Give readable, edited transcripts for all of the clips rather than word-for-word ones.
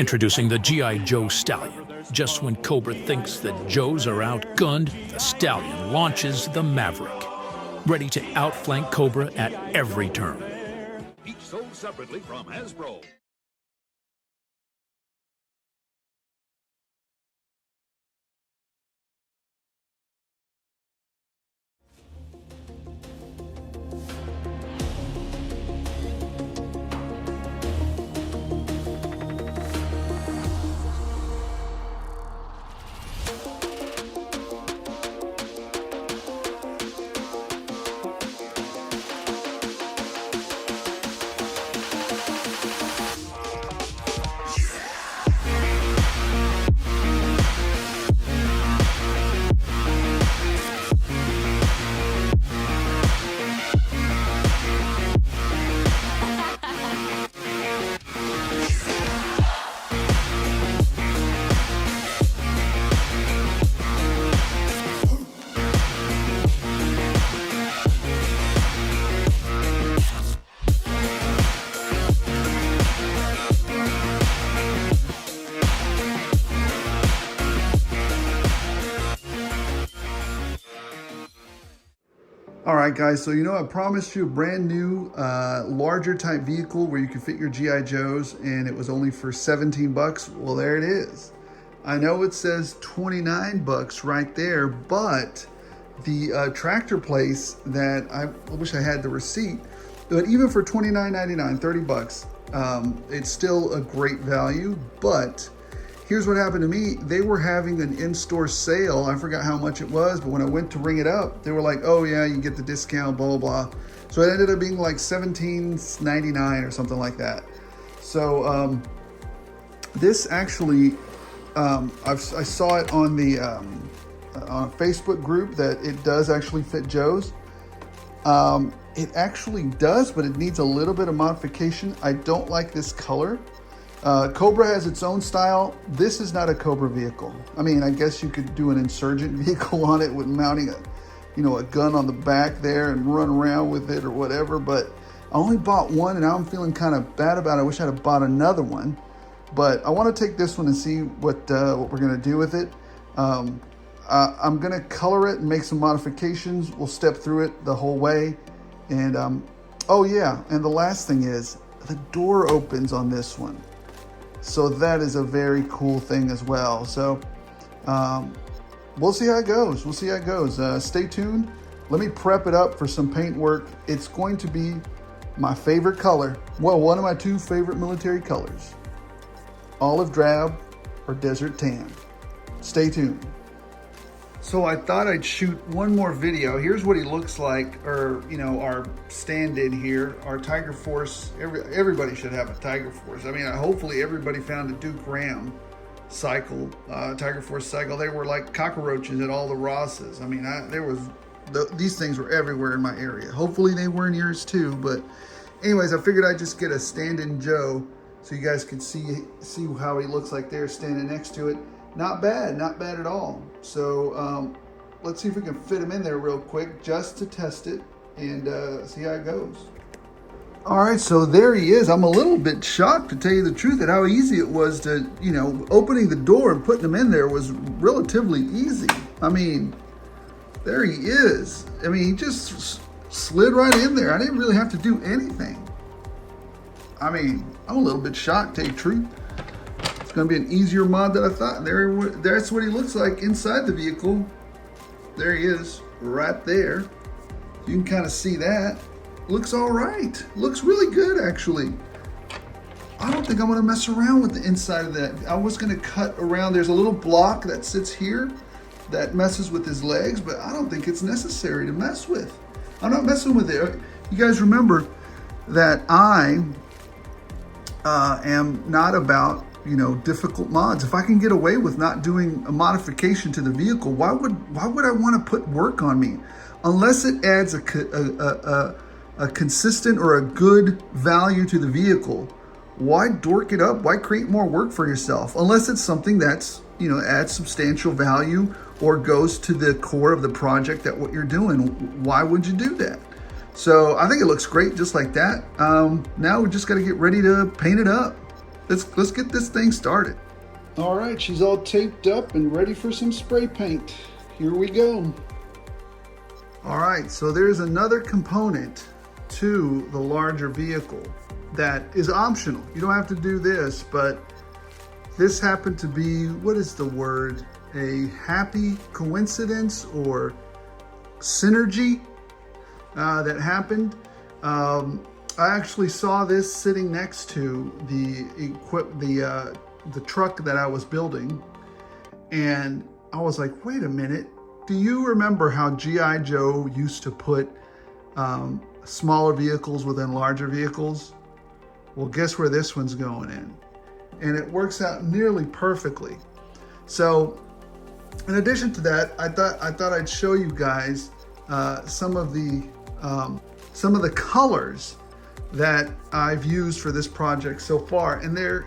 Introducing the G.I. Joe Stallion. Just when Cobra thinks that Joes are outgunned, the Stallion launches the Maverick, ready to outflank Cobra at every turn. Each sold separately from Hasbro. All right, guys, so I promised you a brand new, larger type vehicle where you can fit your G.I. Joes, and it was only for 17 bucks. Well, there it is. I know it says 29 bucks right there, but the tractor place that I wish I had the receipt, but even for $29.99, 30 bucks, it's still a great value. But here's what happened to me. They were having an in-store sale. I forgot how much it was, but when I went to ring it up, they were like, oh yeah, you get the discount, blah, blah, blah. So it ended up being like $17.99 or something like that. So this actually, I saw it on the on a Facebook group that it does actually fit Joe's. It actually does, but it needs a little bit of modification. I don't like this color. Cobra has its own style. This is not a Cobra vehicle. I mean, I guess you could do an insurgent vehicle on it with mounting a gun on the back there and run around with it or whatever, but I only bought one and now I'm feeling kind of bad about it. I wish I'd have bought another one, but I want to take this one and see what we're going to do with it. I'm going to color it and make some modifications. We'll step through it the whole way. And oh yeah, and the last thing is the door opens on this one. So that is a very cool thing as well. So we'll see how it goes. We'll see how it goes. Stay tuned. Let me prep it up for some paint work. It's going to be my favorite color. Well, one of my two favorite military colors. Olive drab or desert tan. Stay tuned. So I thought I'd shoot one more video. Here's what he looks like, or our stand-in here, our Tiger Force. Everybody should have a Tiger Force. I mean, hopefully everybody found a Duke Ram cycle, Tiger Force cycle. They were like cockroaches at all the Rosses. I mean, these things were everywhere in my area. Hopefully they were in yours too. But anyways, I figured I'd just get a stand-in Joe so you guys could see how he looks like there standing next to it. Not bad at all. So let's see if we can fit him in there real quick just to test it and see how it goes. All right, so there he is. I'm a little bit shocked, to tell you the truth, at how easy it was to, opening the door and putting him in there was relatively easy. I mean, there he is. I mean, he just slid right in there. I didn't really have to do anything. I mean, I'm a little bit shocked, to tell you the truth. Going to be an easier mod than I thought. That's what he looks like inside the vehicle. There he is, right there. You can kind of see that. Looks all right. Looks really good, actually. I don't think I'm going to mess around with the inside of that. I was going to cut around. There's a little block that sits here that messes with his legs, but I don't think it's necessary to mess with. I'm not messing with it. You guys remember that I am not about difficult mods. If I can get away with not doing a modification to the vehicle, why would I want to put work on me? Unless it adds a consistent or a good value to the vehicle, why dork it up? Why create more work for yourself? Unless it's something that's, adds substantial value or goes to the core of the project that what you're doing. Why would you do that? So I think it looks great just like that. Now we just got to get ready to paint it up. let's get this thing started. All right, she's all taped up and ready for some spray paint. Here we go. All right, so there's another component to the larger vehicle that is optional. You don't have to do this, but this happened to be, what is the word? A happy coincidence or synergy that happened. I actually saw this sitting next to the truck that I was building, and I was like, wait a minute, do you remember how G.I. Joe used to put smaller vehicles within larger vehicles? Well, guess where this one's going in? And it works out nearly perfectly. So in addition to that, I thought I'd show you guys some of the colors that I've used for this project so far. And they're,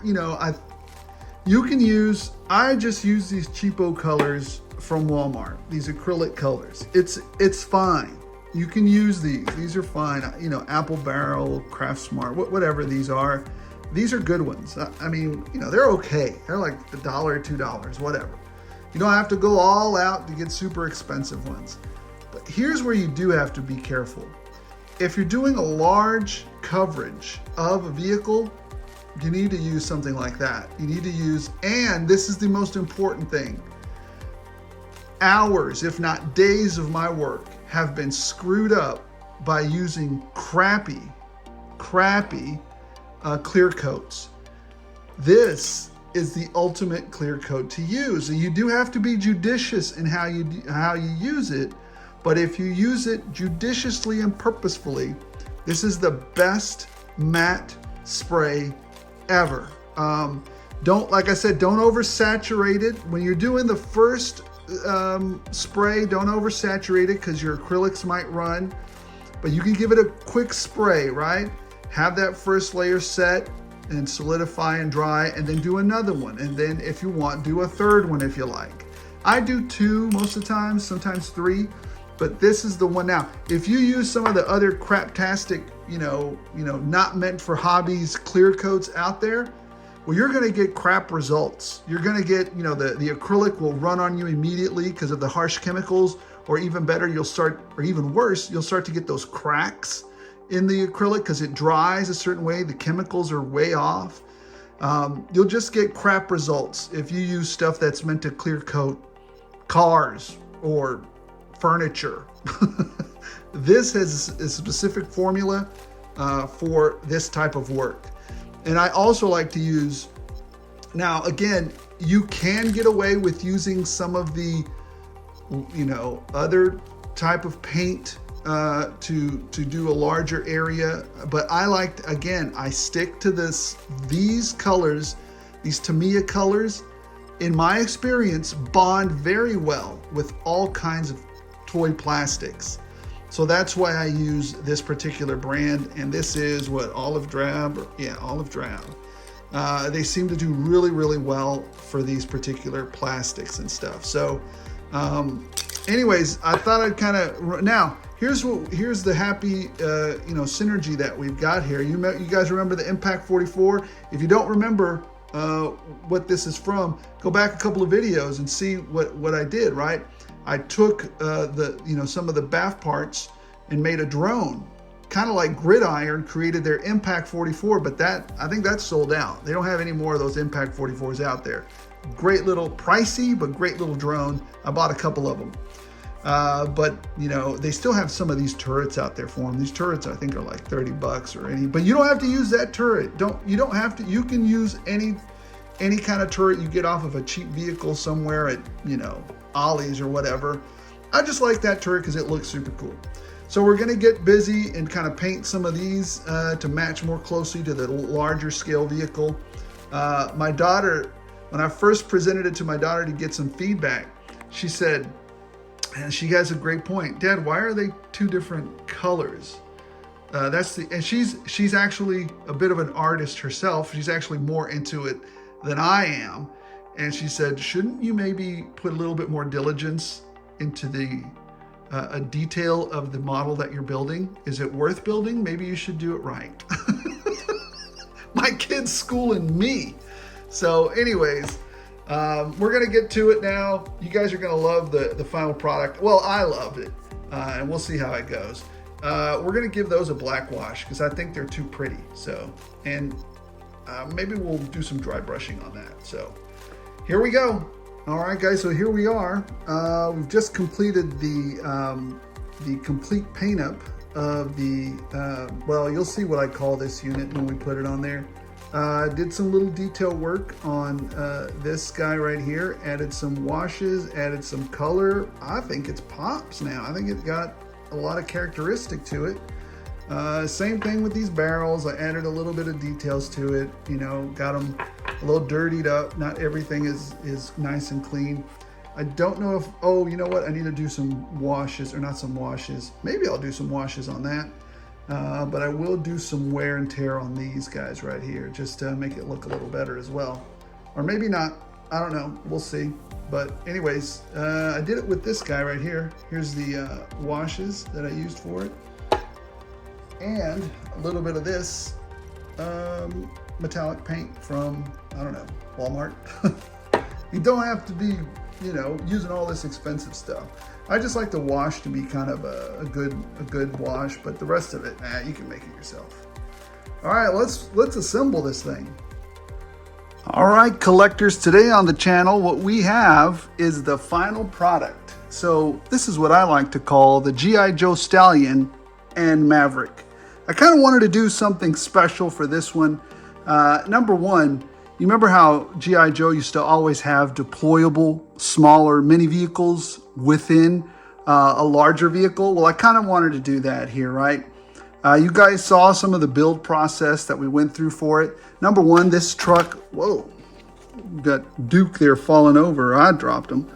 I just use these cheapo colors from Walmart, these acrylic colors. It's fine. You can use these. These are fine. Apple Barrel, Craft Smart, whatever these are. These are good ones. I mean, they're okay. They're like $1, $2, whatever. You don't have to go all out to get super expensive ones. But here's where you do have to be careful. If you're doing a large coverage of a vehicle, you need to use something like that. You need to use, and this is the most important thing, hours, if not days of my work have been screwed up by using crappy clear coats. This is the ultimate clear coat to use. And you do have to be judicious in how you use it, but if you use it judiciously and purposefully, this is the best matte spray ever. Like I said, don't oversaturate it. When you're doing the first spray, don't oversaturate it because your acrylics might run, but you can give it a quick spray, right? Have that first layer set and solidify and dry, and then do another one. And then if you want, do a third one if you like. I do 2 most of the time, sometimes 3, but this is the one. Now, if you use some of the other craptastic, not meant for hobbies clear coats out there, well, you're gonna get crap results. You're gonna get, the acrylic will run on you immediately because of the harsh chemicals, or even better, or even worse, you'll start to get those cracks in the acrylic because it dries a certain way. The chemicals are way off. You'll just get crap results if you use stuff that's meant to clear coat cars or furniture. This has a specific formula for this type of work. And I also like to use, now again, you can get away with using some of the, other type of paint to do a larger area, but I stick to these colors, these Tamiya colors, in my experience, bond very well with all kinds of toy plastics. So that's why I use this particular brand, and this is what, olive drab? Yeah, olive drab. They seem to do really, really well for these particular plastics and stuff. So anyways, I thought I'd kind of, now here's the happy synergy that we've got here. You guys remember the MPAC 44? If you don't remember what this is from, go back a couple of videos and see what I did, right? I took some of the BAF parts and made a drone, kind of like Gridiron created their MPAC 44, but I think that's sold out. They don't have any more of those MPAC 44s out there. Great little, pricey, but great little drone. I bought a couple of them. But they still have some of these turrets out there for them. These turrets I think are like $30 or any, but you don't have to use that turret. You don't have to, you can use any kind of turret you get off of a cheap vehicle somewhere at, Ollie's or whatever. I just like that turret because it looks super cool. So we're gonna get busy and kind of paint some of these to match more closely to the larger scale vehicle. My daughter, when I first presented it to my daughter to get some feedback, she said, and she has a great point, Dad, why are they 2 different colors? And she's actually a bit of an artist herself. She's actually more into it than I am. And she said, shouldn't you maybe put a little bit more diligence into the a detail of the model that you're building? Is it worth building? Maybe you should do it right. My kid's schooling me. So anyways, we're gonna get to it now. You guys are gonna love the final product. Well, I loved it, and we'll see how it goes. We're gonna give those a black wash because I think they're too pretty. So, and maybe we'll do some dry brushing on that. So here we go. All right, guys, so here we are. We've just completed the complete paint up of the, well, you'll see what I call this unit when we put it on there. Did some little detail work on this guy right here, added some washes, added some color. I think it's pops now. I think it got a lot of characteristic to it. Same thing with these barrels. I added a little bit of details to it, you know, got them a little dirtied up. Not everything is nice and clean. I don't know if, oh, you know what? I need to do some washes, or not some washes. Maybe I'll do some washes on that. But I will do some wear and tear on these guys right here, just to make it look a little better as well. Or maybe not, I don't know, we'll see. But anyways, I did it with this guy right here. Here's the washes that I used for it. And a little bit of this metallic paint from, I don't know, Walmart. You don't have to be, you know, using all this expensive stuff. I just like the wash to be kind of a good wash, but the rest of it, you can make it yourself. All right, let's assemble this thing. All right, collectors, today on the channel, what we have is the final product. So this is what I like to call the G.I. Joe Stallion and Maverick. I kind of wanted to do something special for this one. Number one, you remember how G.I. Joe used to always have deployable, smaller mini vehicles within a larger vehicle? Well, I kind of wanted to do that here, right? You guys saw some of the build process that we went through for it. Number one, this truck, whoa, got Duke there falling over. I dropped him.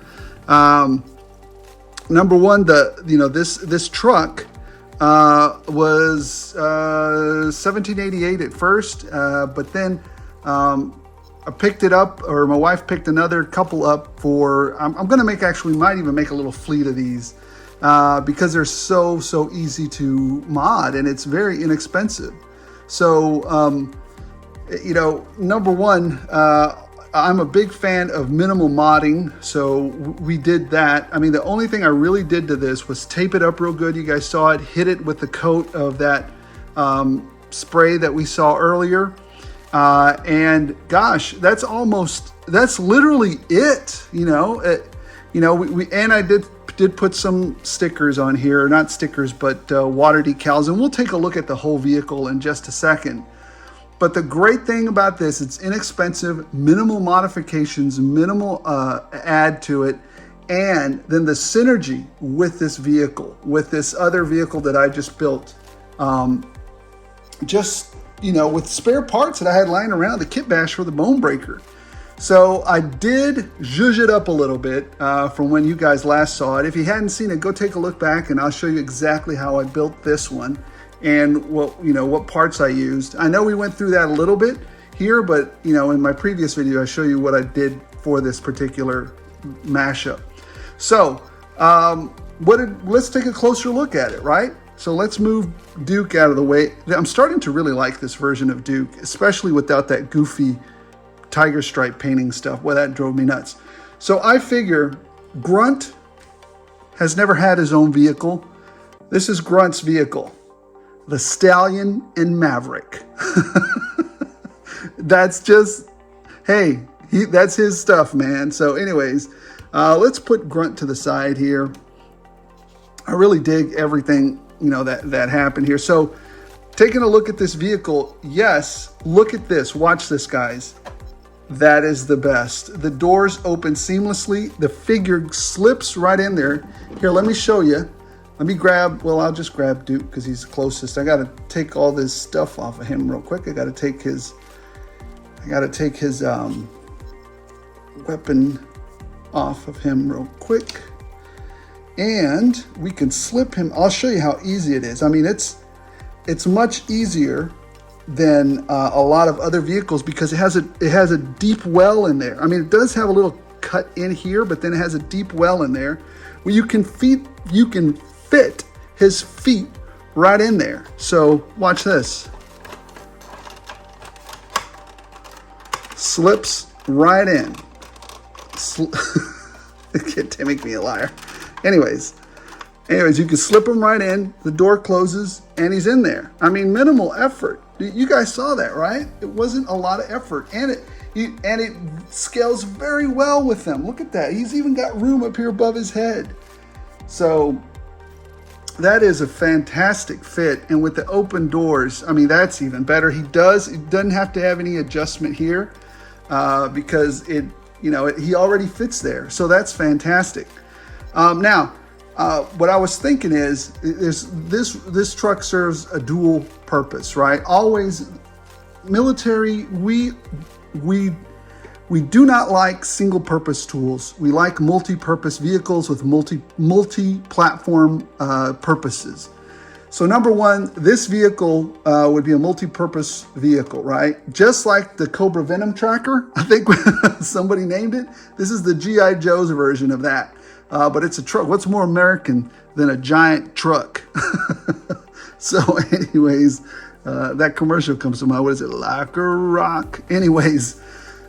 Number one, this truck was 1788 at first, but then I picked it up, or my wife picked another couple up for, I'm going to make, actually might even make a little fleet of these because they're so easy to mod and it's very inexpensive. So, you know, number one, I'm a big fan of minimal modding. So we did that. I mean, the only thing I really did to this was tape it up real good. You guys saw it, hit it with the coat of that spray that we saw earlier. And gosh, that's literally it, you know. And I did put some stickers on here, not stickers, but water decals, and we'll take a look at the whole vehicle in just a second. But the great thing about this, it's inexpensive, minimal modifications, minimal add to it, and then the synergy with this vehicle, with this other vehicle that I just built, you know, with spare parts that I had lying around, the KITBASH for the bone breaker. So I did zhuzh it up a little bit from when you guys last saw it. If you hadn't seen it, go take a look back and I'll show you exactly how I built this one and what parts I used. I know we went through that a little bit here, but you know, in my previous video, I show you what I did for this particular mashup. So let's take a closer look at it, right? So let's move Duke out of the way. I'm starting to really like this version of Duke, especially without that goofy tiger stripe painting stuff. Well, that drove me nuts. So I figure Grunt has never had his own vehicle. This is Grunt's vehicle, the Stallion and Maverick. That's just, hey, that's his stuff, man. So anyways, let's put Grunt to the side here. I really dig everything, you know, that happened here. So taking a look at this vehicle, yes, look at this. Watch this, guys. That is the best. The doors open seamlessly. The figure slips right in there. Here, let me show you. Let me grab, well, I'll just grab Duke because he's closest. I got to take all this stuff off of him real quick. I got to take his weapon off of him real quick. And we can slip him. I'll show you how easy it is. I mean, it's much easier than a lot of other vehicles because it has a deep well in there. I mean, it does have a little cut in here, but then it has a deep well in there where you can fit his feet right in there. So watch this. slips right in. Can't make me a liar. Anyways, you can slip him right in. The door closes, and he's in there. I mean, minimal effort. You guys saw that, right? It wasn't a lot of effort, and it scales very well with them. Look at that. He's even got room up here above his head. So that is a fantastic fit. And with the open doors, I mean, that's even better. He doesn't have to have any adjustment here because he already fits there. So that's fantastic. Now, what I was thinking is this truck serves a dual purpose, right? Always, military, we do not like single-purpose tools. We like multi-purpose vehicles with multi-platform purposes. So number one, this vehicle would be a multi-purpose vehicle, right? Just like the Cobra Venom Tracker, I think somebody named it. This is the G.I. Joe's version of that. But it's a truck. What's more American than a giant truck? So anyways, that commercial comes to mind. What is it? Like a rock. Anyways,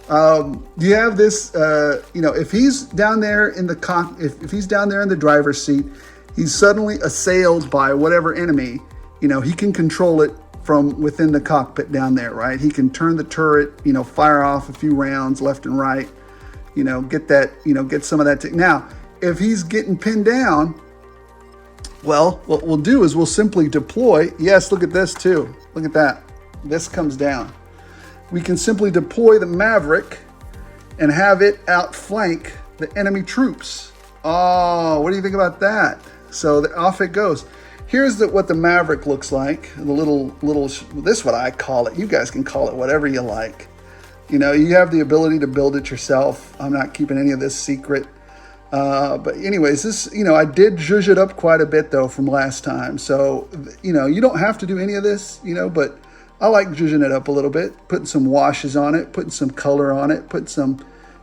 you have this, if he's down there in the if he's down there in the driver's seat, he's suddenly assailed by whatever enemy, he can control it from within the cockpit down there, right? He can turn the turret, fire off a few rounds left and right, get some of that. Now, if he's getting pinned down, well, what we'll do is we'll simply deploy. Yes, look at this too. Look at that. This comes down. We can simply deploy the Maverick and have it outflank the enemy troops. Oh, what do you think about that? So off it goes. Here's what the Maverick looks like. The little, this is what I call it. You guys can call it whatever you like. You have the ability to build it yourself. I'm not keeping any of this secret. But anyways, this, I did zhuzh it up quite a bit though from last time. So, you don't have to do any of this, but I like zhuzhing it up a little bit, putting some washes on it, putting some color on it, putting some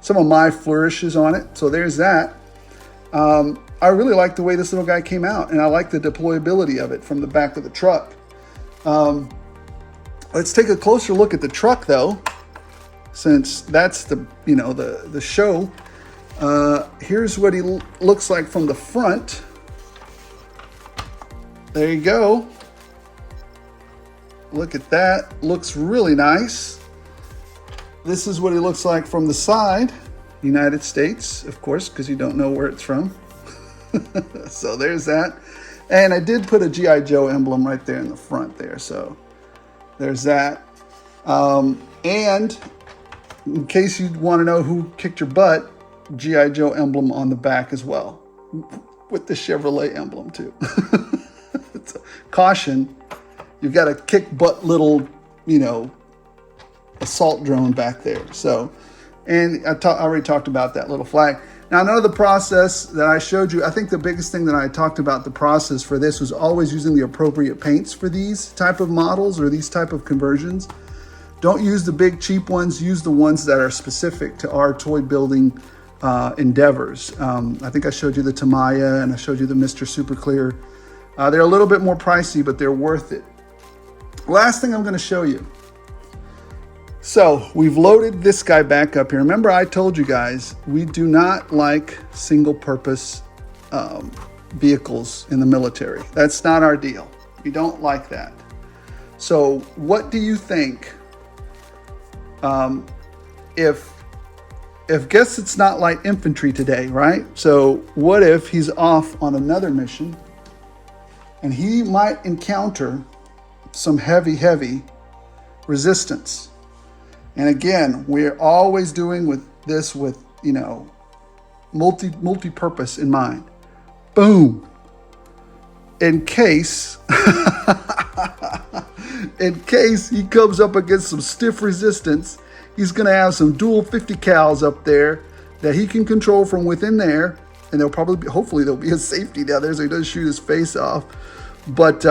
of my flourishes on it. So there's that. I really like the way this little guy came out, and I like the deployability of it from the back of the truck. Let's take a closer look at the truck though, since that's the show. Here's what he looks like from the front. There you go. Look at that. Looks really nice. This is what he looks like from the side. United States, of course, because you don't know where it's from. So there's that. And I did put a G.I. Joe emblem right there in the front there. So there's that. And in case you want to know who kicked your butt, G.I. Joe emblem on the back as well, with the Chevrolet emblem too. Caution, you've got a kick butt little, assault drone back there. So, and I already talked about that little flag. Now, none of the process that I showed you, I think the biggest thing that I talked about the process for this was always using the appropriate paints for these type of models or these type of conversions. Don't use the big cheap ones, use the ones that are specific to our toy building endeavors. I think I showed you the Tamiya and I showed you the Mr. Super Clear. They're a little bit more pricey, but they're worth it. Last thing I'm going to show you. So we've loaded this guy back up here. Remember, I told you guys, we do not like single purpose vehicles in the military. That's not our deal. We don't like that. So what do you think if guess it's not light infantry today, right? So what if he's off on another mission and he might encounter some heavy resistance? And again, we're always doing with this with, multi-purpose in mind. Boom. In case he comes up against some stiff resistance, he's going to have some dual 50 cals up there that he can control from within there. And there'll probably be, hopefully there'll be a safety down there so he doesn't shoot his face off. But,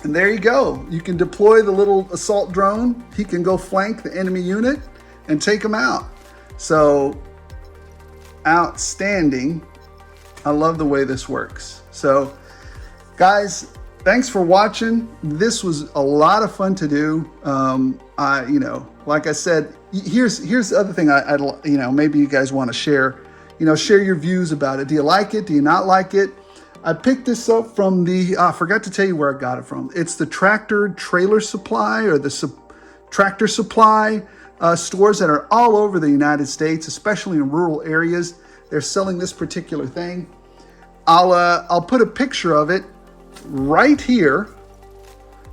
and there you go. You can deploy the little assault drone. He can go flank the enemy unit and take them out. So, outstanding. I love the way this works. So, guys, thanks for watching. This was a lot of fun to do. Like I said, here's the other thing I'd you know, maybe you guys want to share, you know, share your views about it. Do you like it? Do you not like it? I picked this up from the, I forgot to tell you where I got it from. It's the Tractor Trailer Supply, or the Tractor Supply stores that are all over the United States, especially in rural areas. They're selling this particular thing. I'll put a picture of it right here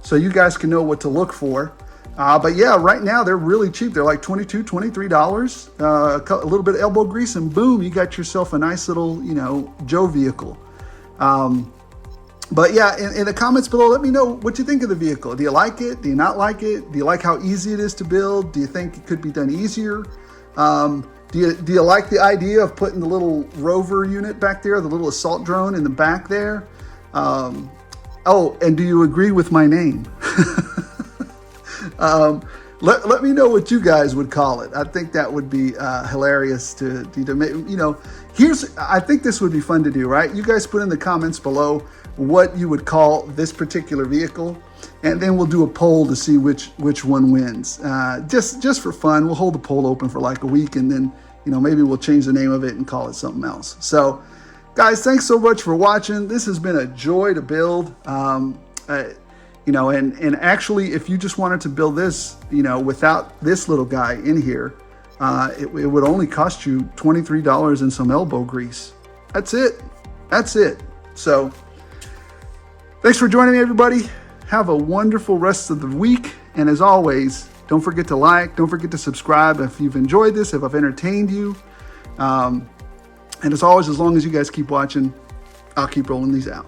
so you guys can know what to look for. But yeah, right now they're really cheap. They're like $22, $23. A little bit of elbow grease and boom, you got yourself a nice little, you know, Joe vehicle. But yeah, in the comments below, let me know what you think of the vehicle. Do you like it? Do you not like it? Do you like how easy it is to build? Do you think it could be done easier? Do you like the idea of putting the little rover unit back there, the little assault drone in the back there? Oh, and do you agree with my name? Let me know what you guys would call it. I think that would be hilarious to you know, I think this would be fun to do, right? You guys put in the comments below what you would call this particular vehicle, and then we'll do a poll to see which one wins. Just for fun, we'll hold the poll open for like a week, and then, you know, maybe we'll change the name of it and call it something else. So guys, thanks so much for watching. This has been a joy to build. You know, and actually, if you just wanted to build this, you know, without this little guy in here, it would only cost you $23 and some elbow grease. That's it. That's it. So thanks for joining me, everybody. Have a wonderful rest of the week. And as always, don't forget to like, don't forget to subscribe if you've enjoyed this, if I've entertained you. And as always, as long as you guys keep watching, I'll keep rolling these out.